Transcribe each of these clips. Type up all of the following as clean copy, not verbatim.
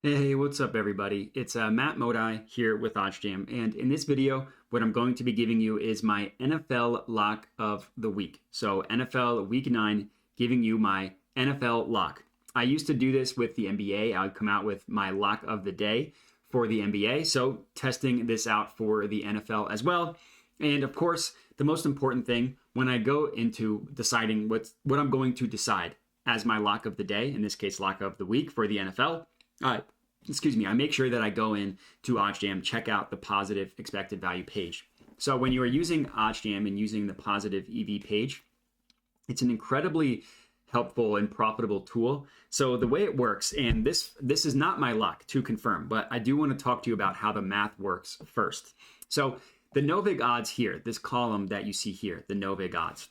Hey, what's up, everybody? It's Matt Modi here with OddsJam, and in this video, what I'm going to be giving you is my NFL lock of the week. So NFL Week 9, giving you my NFL lock. I used to do this with the NBA. I would come out with my lock of the day for the NBA, so testing this out for the NFL as well. And of course, the most important thing when I go into deciding what I'm going to decide as my lock of the day, in this case, lock of the week for the NFL, I make sure that I go in to OddsJam, check out the positive expected value page. So when you are using OddsJam and using the positive EV page, it's an incredibly helpful and profitable tool. So the way it works, and this is not my lock to confirm, but I do want to talk to you about how the math works first. So the Novig odds here, this column that you see here, the Novig odds.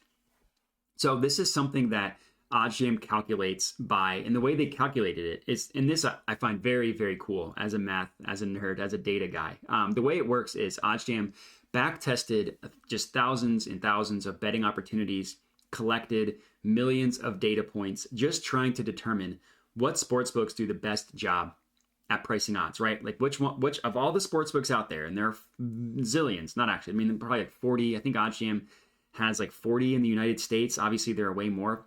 So this is something that OddsJam calculates by, and the way they calculated it is, and this I find very, very cool as a nerd, as a data guy. The way it works is OddsJam back tested just thousands and thousands of betting opportunities, collected millions of data points, just trying to determine what sportsbooks do the best job at pricing odds, right? Like which of all the sportsbooks out there, and there are zillions, not actually, I mean, probably like 40. I think OddsJam has like 40 in the United States. Obviously, there are way more.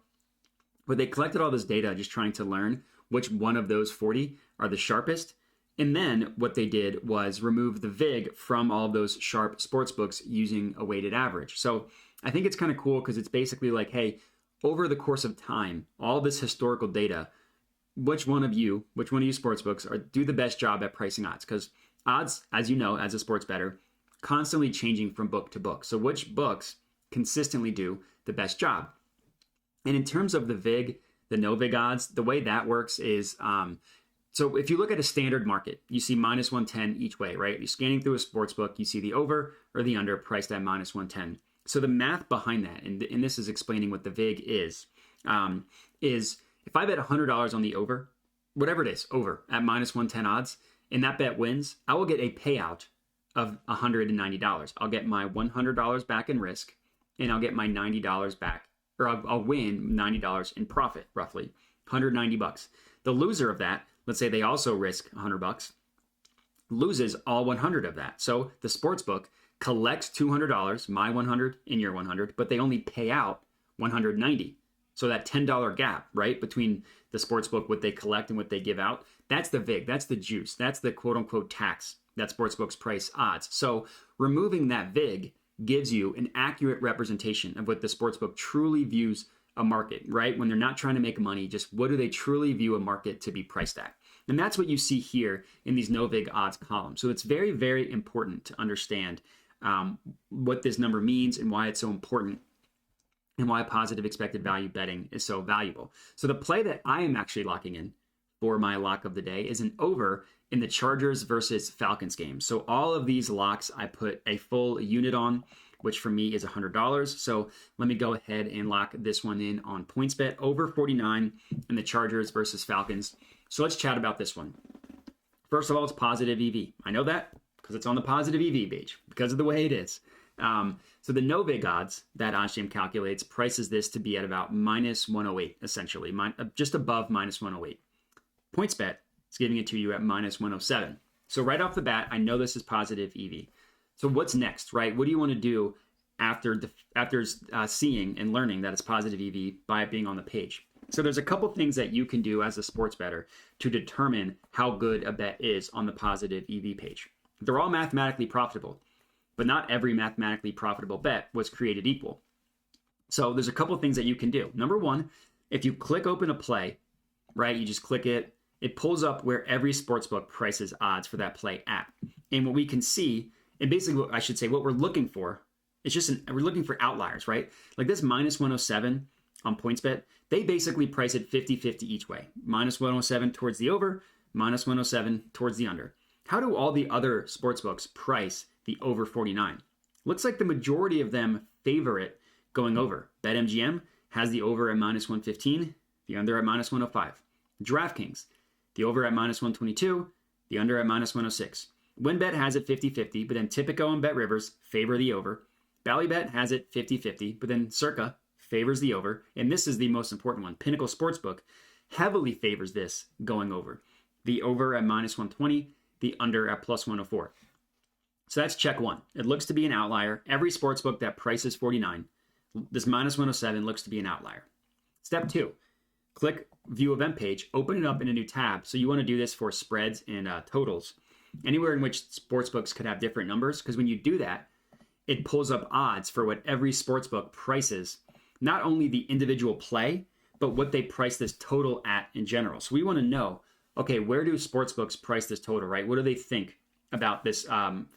But they collected all this data just trying to learn which one of those 40 are the sharpest. And then what they did was remove the VIG from all of those sharp sports books using a weighted average. So I think it's kind of cool because it's basically like, hey, over the course of time, all this historical data, which one of you sports books do the best job at pricing odds? Because odds, as you know, as a sports bettor, constantly changing from book to book. So which books consistently do the best job? And in terms of the VIG, the no VIG odds, the way that works is, so if you look at a standard market, you see minus 110 each way, right? You're scanning through a sports book, you see the over or the under priced at minus 110. So the math behind that, and this is explaining what the VIG is if I bet $100 on the over, whatever it is, over at minus 110 odds, and that bet wins, I will get a payout of $190. I'll get my $100 back in risk, and I'll get my $90 back, or I'll win $90 in profit, roughly $190. The loser of that, let's say they also risk $100, loses all 100 of that. So the sports book collects $200, my 100 and your 100, but they only pay out 190. So that $10 gap, right, between the sports book, what they collect and what they give out, that's the VIG, that's the juice, that's the quote unquote tax that sports books price odds. So removing that VIG gives you an accurate representation of what the sportsbook truly views a market, right? When they're not trying to make money, just what do they truly view a market to be priced at? And that's what you see here in these no VIG odds columns. So it's very, very important to understand what this number means and why it's so important and why positive expected value betting is so valuable. So the play that I am actually locking in for my lock of the day is an over in the Chargers versus Falcons game. So all of these locks, I put a full unit on, which for me is $100. So let me go ahead and lock this one in on PointsBet over 49 in the Chargers versus Falcons. So let's chat about this one. First of all, it's positive EV. I know that because it's on the positive EV page because of the way it is. So the no VIG odds that OddsJam calculates prices this to be at about minus 108, essentially, just above minus 108. PointsBet is giving it to you at minus 107. So right off the bat, I know this is positive EV. So what's next, right? What do you want to do after seeing and learning that it's positive EV by it being on the page? So there's a couple things that you can do as a sports bettor to determine how good a bet is on the positive EV page. They're all mathematically profitable, but not every mathematically profitable bet was created equal. So there's a couple things that you can do. Number one, if you click open a play, right, you just click it, it pulls up where every sportsbook prices odds for that play at. And what we can see, and basically what I should say, what we're looking for, it's just we're looking for outliers, right? Like this minus 107 on PointsBet, they basically price it 50-50 each way. Minus 107 towards the over, minus 107 towards the under. How do all the other sportsbooks price the over 49? Looks like the majority of them favor it going over. BetMGM has the over at minus 115, the under at minus 105. DraftKings, the over at minus 122, the under at minus 106. WinBet has it 50-50, but then Tipico and BetRivers favor the over. Ballybet has it 50-50, but then Circa favors the over. And this is the most important one. Pinnacle Sportsbook heavily favors this going over. the over at minus 120, the under at plus 104. So that's check one. It looks to be an outlier. Every sportsbook that prices 49, this minus 107 looks to be an outlier. Step two, click view event page, open it up in a new tab. So you want to do this for spreads and totals, anywhere in which sportsbooks could have different numbers, because when you do that, it pulls up odds for what every sportsbook prices, not only the individual play, but what they price this total at in general. So we want to know, okay, where do sportsbooks price this total, right? What do they think about this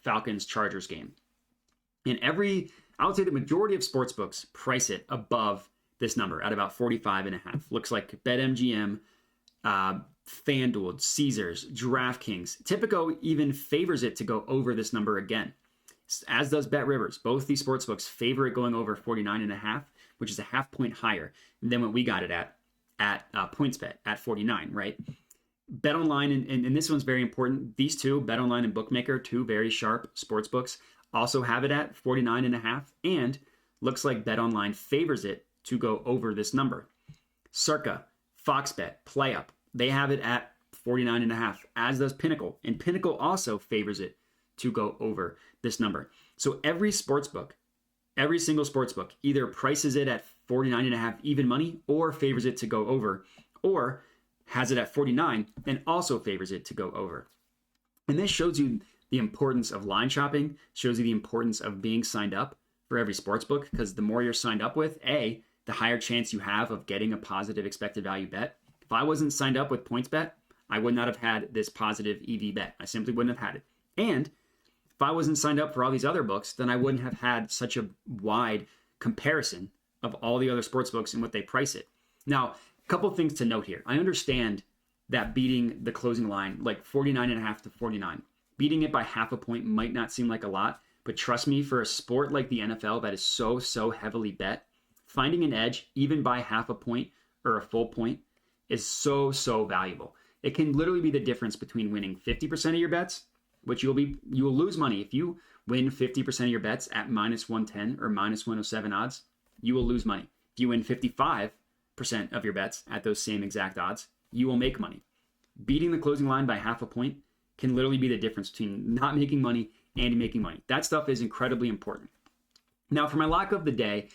Falcons-Chargers game? And I would say the majority of sportsbooks price it above this number at about 45.5. Looks like BetMGM, FanDuel, Caesars, DraftKings. Tipico even favors it to go over this number again, as does BetRivers. Both these sportsbooks favor it going over 49.5, which is a half point higher than what we got it at PointsBet at 49, right? BetOnline, and this one's very important. These two, BetOnline and Bookmaker, two very sharp sportsbooks, also have it at 49.5, and looks like BetOnline favors it to go over this number. Circa, FoxBet, PlayUp, they have it at 49.5, as does Pinnacle. And Pinnacle also favors it to go over this number. So every sportsbook, every single sportsbook either prices it at 49.5 even money, or favors it to go over, or has it at 49 and also favors it to go over. And this shows you the importance of line shopping, shows you the importance of being signed up for every sportsbook, because the more you're signed up with, the higher chance you have of getting a positive expected value bet. If I wasn't signed up with PointsBet, I would not have had this positive EV bet. I simply wouldn't have had it. And if I wasn't signed up for all these other books, then I wouldn't have had such a wide comparison of all the other sports books and what they price it. Now, a couple of things to note here. I understand that beating the closing line, like 49.5 to 49, beating it by half a point might not seem like a lot, but trust me, for a sport like the NFL that is so heavily bet, finding an edge, even by half a point or a full point, is so valuable. It can literally be the difference between winning 50% of your bets, which you will lose money. If you win 50% of your bets at minus 110 or minus 107 odds, you will lose money. If you win 55% of your bets at those same exact odds, you will make money. Beating the closing line by half a point can literally be the difference between not making money and making money. That stuff is incredibly important. Now, for my lock of the day,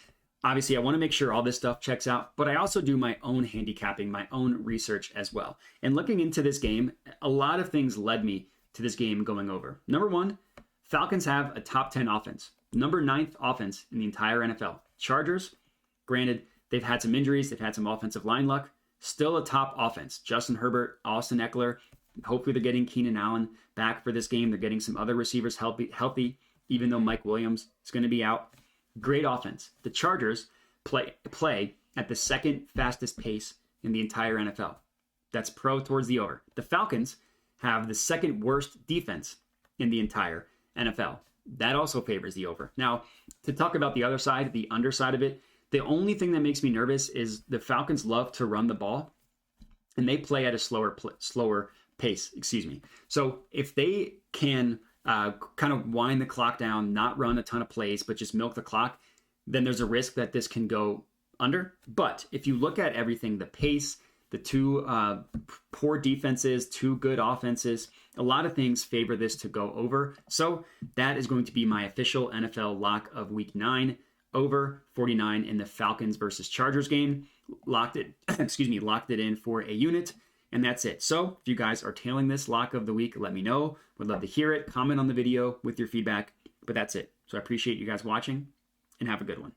obviously I want to make sure all this stuff checks out, but I also do my own handicapping, my own research as well. And looking into this game, a lot of things led me to this game going over. Number one, Falcons have a top 10 offense. Number 9th offense in the entire NFL. Chargers, granted, they've had some injuries, they've had some offensive line luck, still a top offense. Justin Herbert, Austin Eckler, hopefully they're getting Keenan Allen back for this game. They're getting some other receivers healthy, even though Mike Williams is going to be out. Great offense. The Chargers play at the second fastest pace in the entire NFL. That's pro towards the over. The Falcons have the second worst defense in the entire NFL. That also favors the over. Now, to talk about the other side, the underside of it, the only thing that makes me nervous is the Falcons love to run the ball, and they play at a slower pace. So if they can kind of wind the clock down, not run a ton of plays, but just milk the clock, then there's a risk that this can go under. But if you look at everything, the pace, the two poor defenses, two good offenses, a lot of things favor this to go over. So that is going to be my official NFL lock of week 9, over 49 in the Falcons versus Chargers game. Locked it in for a unit. And that's it. So if you guys are tailing this lock of the week, let me know. Would love to hear it. Comment on the video with your feedback. But that's it. So I appreciate you guys watching, and have a good one.